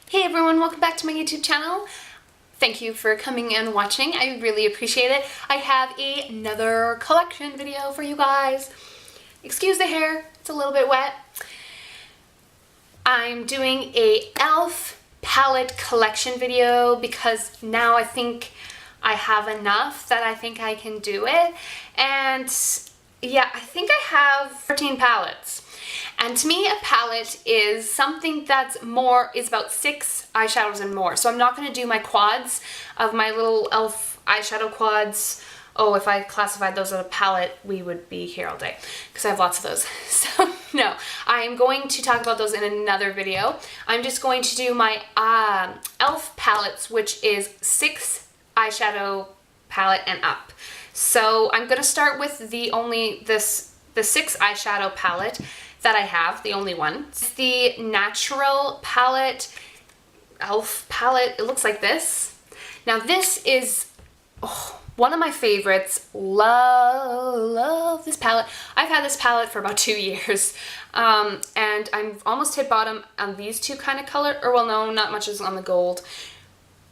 Hey everyone, welcome back to my YouTube channel. Thank you for coming and watching. I really appreciate it. I have another collection video for you guys. Excuse the hair, it's a little bit wet. I'm doing a e.L.F. palette collection video because now I think I have enough that I think I can do it. And yeah, I think I have 13 palettes. And to me, a palette is something that's is about 6 eyeshadows and more. So I'm not going to do my quads of my little e.L.F. eyeshadow quads. Oh, if I classified those as a palette, we would be here all day because I have lots of those. So no, I'm going to talk about those in another video. I'm just going to do my e.L.F. palettes, which is 6 eyeshadow palette and up. So I'm going to start with the 6 eyeshadow palette that I have, the only one. It's the natural palette, e.L.F. palette. It looks like this. Now this is one of my favorites. Love this palette. I've had this palette for about 2 years. And I've almost hit bottom on these two kind of color, or well, no, not much is on the gold.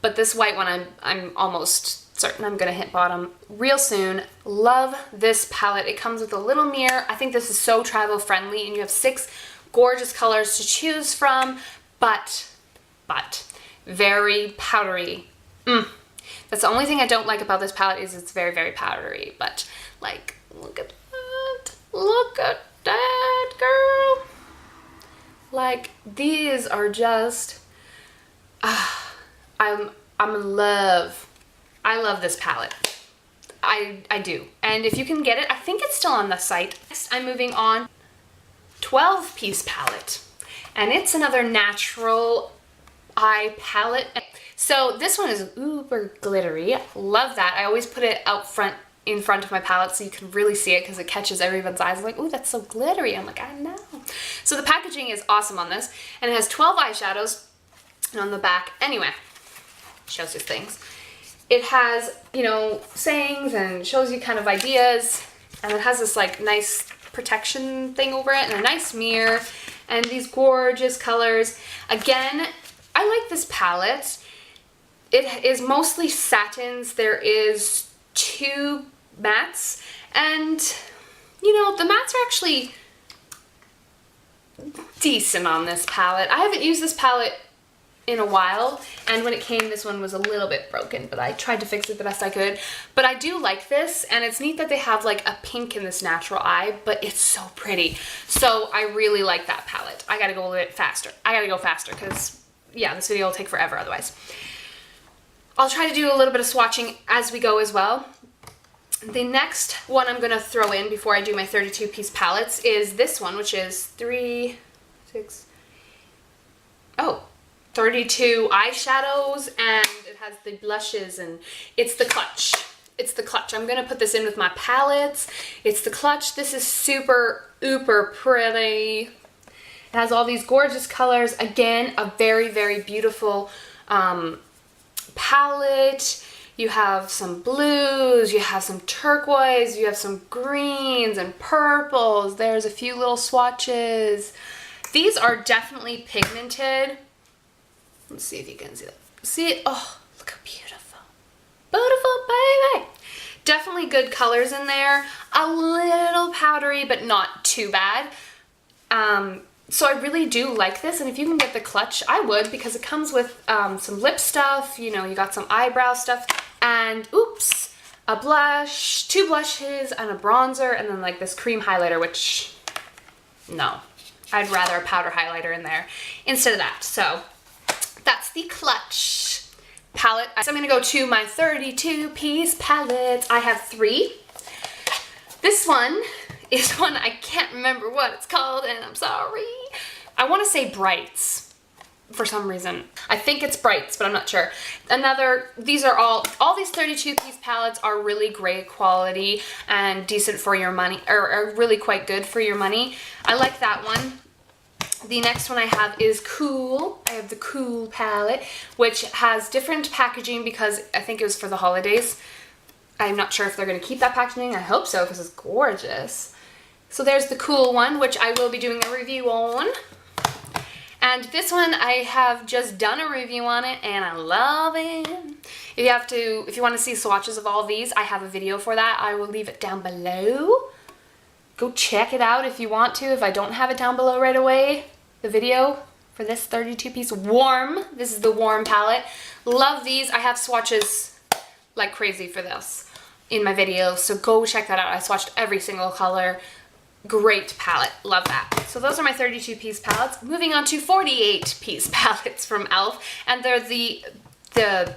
But this white one, I'm almost certain I'm gonna hit bottom real soon. Love this palette. It comes with a little mirror. I think this is so travel friendly, and you have 6 gorgeous colors to choose from, but very powdery. That's the only thing I don't like about this palette, is it's very, very powdery. But like, look at that. Look at that, girl. Like, these are just, I'm in love. I love this palette. I do. And if you can get it, I think it's still on the site. Next, I'm moving on. 12-piece palette. And it's another natural eye palette. So this one is uber glittery. Love that. I always put it out front, in front of my palette so you can really see it because it catches everyone's eyes. I'm like, ooh, that's so glittery. I'm like, I know. So the packaging is awesome on this. And it has 12 eyeshadows. And on the back, anyway, shows you things. It has, you know, sayings and shows you kind of ideas, and it has this like nice protection thing over it and a nice mirror and these gorgeous colors. Again, I like this palette. It is mostly satins. There is 2 mattes, and you know, the mattes are actually decent on this palette. I haven't used this palette in a while, and when it came, this one was a little bit broken, but I tried to fix it the best I could. But I do like this, and it's neat that they have like a pink in this natural eye, but it's so pretty. So I really like that palette. I gotta go a little bit faster. I gotta go faster because, yeah, this video will take forever otherwise. I'll try to do a little bit of swatching as we go as well. The next one I'm gonna throw in before I do my 32-piece palettes is this one, which is 32 eyeshadows, and it has the blushes, and it's the clutch. It's the clutch. I'm gonna put this in with my palettes. It's the clutch. This is super, uber pretty. It has all these gorgeous colors. Again, a very, very beautiful palette. You have some blues, you have some turquoise, you have some greens and purples. There's a few little swatches. These are definitely pigmented. Let's see if you can see that. See it? Oh, look how beautiful. Beautiful, baby. Definitely good colors in there. A little powdery, but not too bad. So I really do like this, and if you can get the clutch, I would, because it comes with some lip stuff, you know, you got some eyebrow stuff, and oops, a blush, 2 blushes, and a bronzer, and then like this cream highlighter, which, no. I'd rather a powder highlighter in there instead of that. So that's the clutch palette. So I'm gonna go to my 32-piece palette. I have 3. This one is one I can't remember what it's called, and I'm sorry. I want to say Brights for some reason. I think it's Brights, but I'm not sure. These are all these 32-piece palettes are really great quality and decent for your money, or are really quite good for your money. I like that one. The next one I have is Cool. I have the Cool palette, which has different packaging because I think it was for the holidays. I'm not sure if they're going to keep that packaging. I hope so, because it's gorgeous. So there's the Cool one, which I will be doing a review on. And this one, I have just done a review on it and I love it. If you want to see swatches of all these, I have a video for that. I will leave it down below. Go check it out if you want to, if I don't have it down below right away. The video for this 32-piece warm. This is the warm palette. Love these. I have swatches like crazy for this in my video, so go check that out. I swatched every single color. Great palette. Love that. So those are my 32-piece palettes. Moving on to 48-piece palettes from e.l.f. And they're the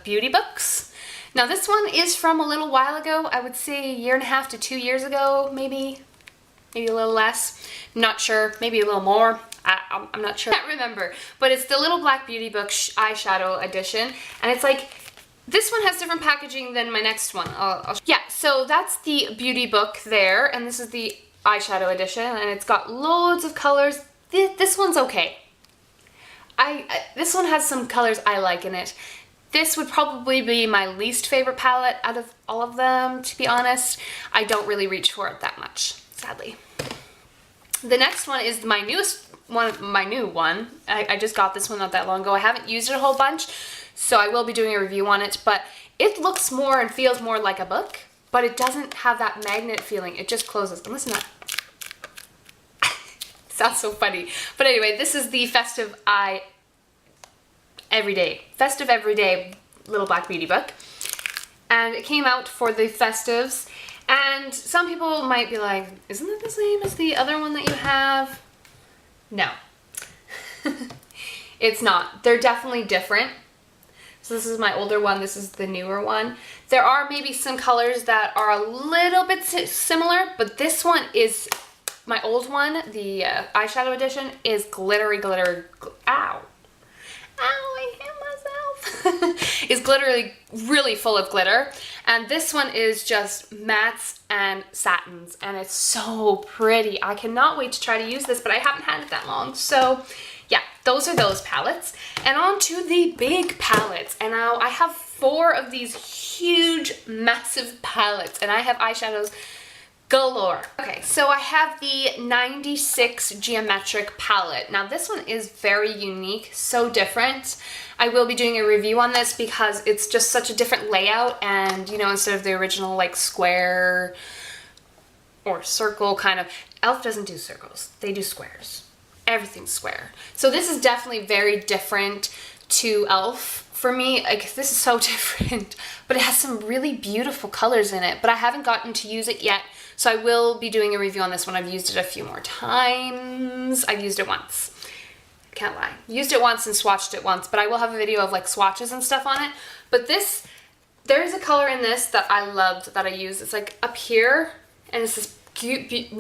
beauty books. Now this one is from a little while ago. I would say a 1.5 to 2 years ago, maybe a little less. I'm not sure. Maybe a little more. I'm not sure. I can't remember. But it's the little black beauty book eyeshadow edition. And it's like, this one has different packaging than my next one. Yeah, so that's the beauty book there. And this is the eyeshadow edition, and it's got loads of colors. This one's okay. This one has some colors I like in it. This would probably be my least favorite palette out of all of them, to be honest. I don't really reach for it that much, sadly. The next one is my newest one, my new one. I just got this one not that long ago. I haven't used it a whole bunch, so I will be doing a review on it, but it looks more and feels more like a book, but it doesn't have that magnet feeling. It just closes. And listen to that. Sounds so funny. But anyway, this is the Festive Everyday little black beauty book. And it came out for the festives. And some people might be like, isn't it the same as the other one that you have? No. It's not. They're definitely different. So this is my older one, this is the newer one. There are maybe some colors that are a little bit similar, but this one is, my old one, the eyeshadow edition, is glittery, ow. Ow, I hit myself. Is glittery, really full of glitter. And this one is just mattes and satins, and it's so pretty. I cannot wait to try to use this, but I haven't had it that long, so yeah, those are those palettes. And on to the big palettes. And now I have 4 of these huge, massive palettes, and I have eyeshadows galore. Okay, so I have the 96 Geometric palette. Now this one is very unique, so different. I will be doing a review on this because it's just such a different layout, and you know, instead of the original like square or circle kind of, e.l.f. doesn't do circles, they do squares. Everything's square. So this is definitely very different to e.l.f. for me. Like, this is so different, but it has some really beautiful colors in it, but I haven't gotten to use it yet. So I will be doing a review on this one. I've used it a few more times. I've used it once. Can't lie. Used it once and swatched it once, but I will have a video of like swatches and stuff on it. But this, there is a color in this that I loved that I use. It's like up here, and it's this cute,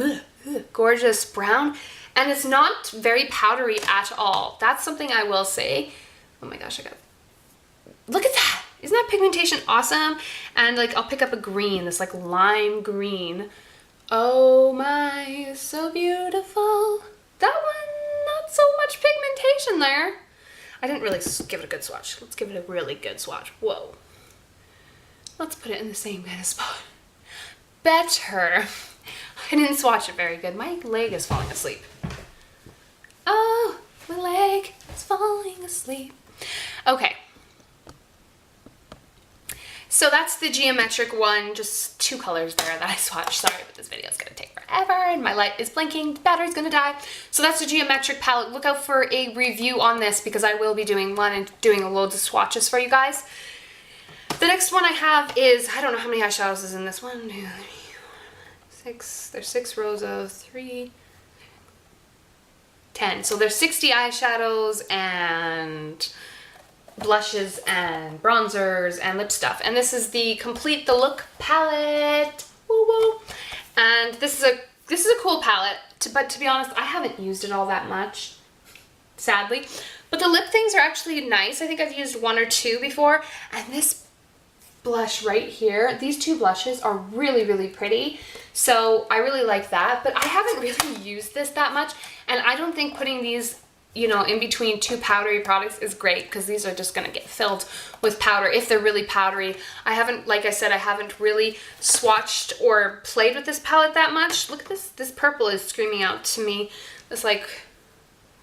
gorgeous brown. And it's not very powdery at all. That's something I will say. Oh my gosh, look at that. Isn't that pigmentation awesome? And like, I'll pick up a green, this like lime green. Oh my, so beautiful. That one, not so much pigmentation there. I didn't really give it a good swatch. Let's give it a really good swatch. Whoa. Let's put it in the same kind of spot. Better. I didn't swatch it very good. My leg is falling asleep. Oh, my leg is falling asleep. Okay. So that's the Geometric one, just 2 colors there that I swatched. Sorry, but this video is going to take forever and my light is blinking, the battery's going to die. So that's the Geometric palette. Look out for a review on this because I will be doing one and doing loads of swatches for you guys. The next one I have is, I don't know how many eyeshadows is in this one. 2, 3, 6. There's 6 rows of 3, 10. So there's 60 eyeshadows and blushes and bronzers and lip stuff. And this is the Complete the Look palette. Woo woo. And this is a cool palette, but to be honest, I haven't used it all that much, sadly. But the lip things are actually nice. I think I've used 1 or 2 before. And this blush right here, these 2 blushes are really, really pretty. So I really like that, but I haven't really used this that much. And I don't think putting these, you know, in between 2 powdery products is great because these are just going to get filled with powder if they're really powdery. I haven't, like I said, I haven't really swatched or played with this palette that much. Look at this. This purple is screaming out to me. This like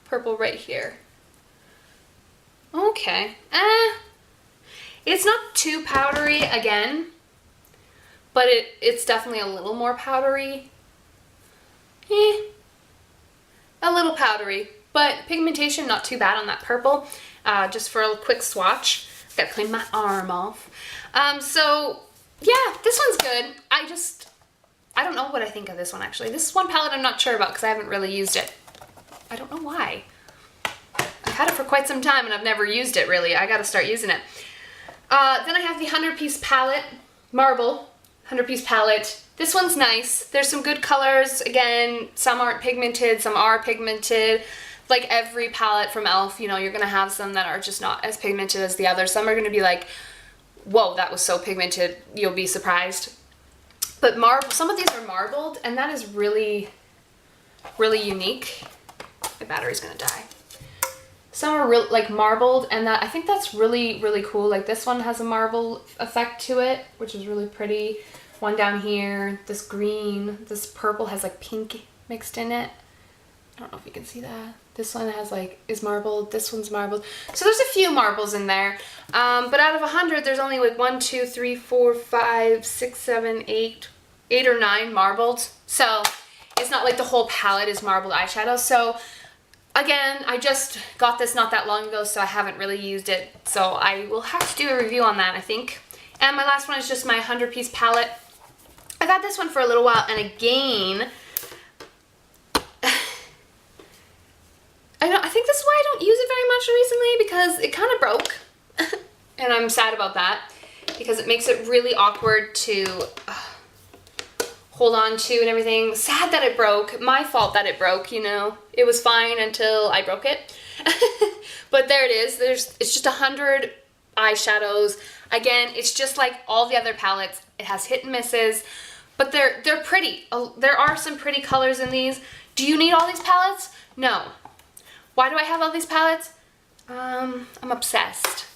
purple right here. okay. It's not too powdery again, but it's definitely a little more powdery. A little powdery, but pigmentation not too bad on that purple. Just for a quick swatch. Gotta clean my arm off. So yeah, this one's good. I don't know what I think of this one actually. This is one palette I'm not sure about because I haven't really used it. I don't know why. I've had it for quite some time and I've never used it really. I gotta start using it. Then I have the 100-piece palette, Marble 100-piece palette. This one's nice. There's some good colors. Again, some aren't pigmented, some are pigmented. Like every palette from e.L.F, you know, you're gonna have some that are just not as pigmented as the others. Some are gonna be like, whoa, that was so pigmented, you'll be surprised. But some of these are marbled, and that is really, really unique. My battery's gonna die. Some are real, like marbled, and I think that's really, really cool. Like this one has a marble effect to it, which is really pretty. One down here, this green, this purple has like pink mixed in it. I don't know if you can see that. This one has like, is marbled, this one's marbled. So there's a few marbles in there. But out of 100, there's only like 1, 2, 3, 4, 5, 6, 7, 8 or 9 marbled. So it's not like the whole palette is marbled eyeshadow. So again, I just got this not that long ago, so I haven't really used it. So I will have to do a review on that, I think. And my last one is just my 100-piece palette. I've had this one for a little while, and again, I think this is why I don't use it very much recently, because it kind of broke. And I'm sad about that, because it makes it really awkward to hold on to and everything. Sad that it broke. My fault that it broke, you know. It was fine until I broke it. But there it is. It's just 100 eyeshadows. Again, it's just like all the other palettes. It has hit and misses, but they're pretty. There are some pretty colors in these. Do you need all these palettes? No. Why do I have all these palettes? I'm obsessed.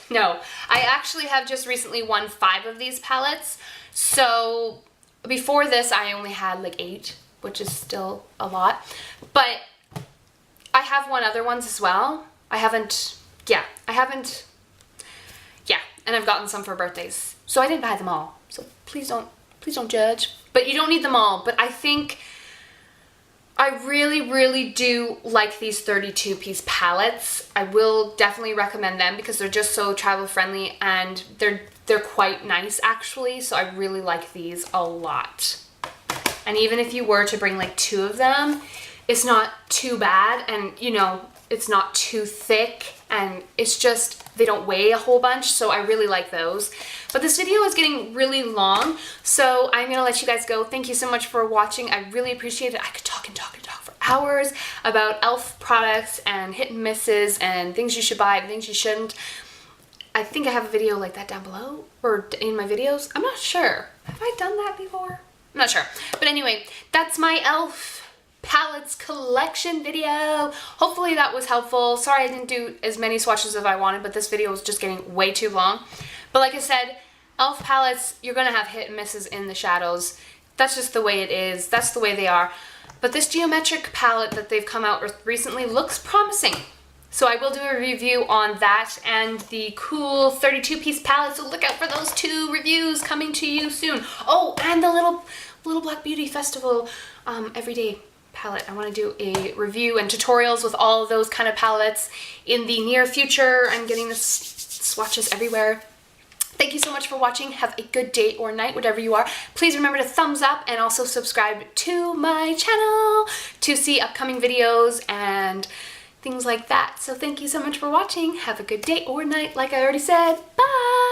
No, I actually have just recently won 5 of these palettes. So before this, I only had like 8, which is still a lot. But I have won other ones as well. Yeah, and I've gotten some for birthdays. So I didn't buy them all. So please don't judge. But you don't need them all. But I think I really, really do like these 32-piece palettes. I will definitely recommend them because they're just so travel friendly, and they're quite nice actually. So I really like these a lot. And even if you were to bring like 2 of them, it's not too bad, and you know, it's not too thick, and it's just, they don't weigh a whole bunch, so I really like those. But this video is getting really long, so I'm gonna let you guys go. Thank you so much for watching. I really appreciate it. I could talk and talk and talk for hours about e.L.F. products and hit and misses and things you should buy and things you shouldn't. I think I have a video like that down below, or in my videos. I'm not sure. Have I done that before? I'm not sure. But anyway, that's my e.L.F. palettes collection video. Hopefully that was helpful. Sorry I didn't do as many swatches as I wanted, but this video was just getting way too long. But like I said, e.L.F. palettes, you're gonna have hit and misses in the shadows. That's just the way it is. That's the way they are. But this geometric palette that they've come out with recently looks promising. So I will do a review on that and the cool 32-piece palette. So look out for those 2 reviews coming to you soon. Oh, and the little Black Beauty Festival everyday palette. I want to do a review and tutorials with all of those kind of palettes in the near future. I'm getting this swatches everywhere. Thank you so much for watching. Have a good day or night, whatever you are. Please remember to thumbs up and also subscribe to my channel to see upcoming videos and things like that. So thank you so much for watching. Have a good day or night, like I already said. Bye!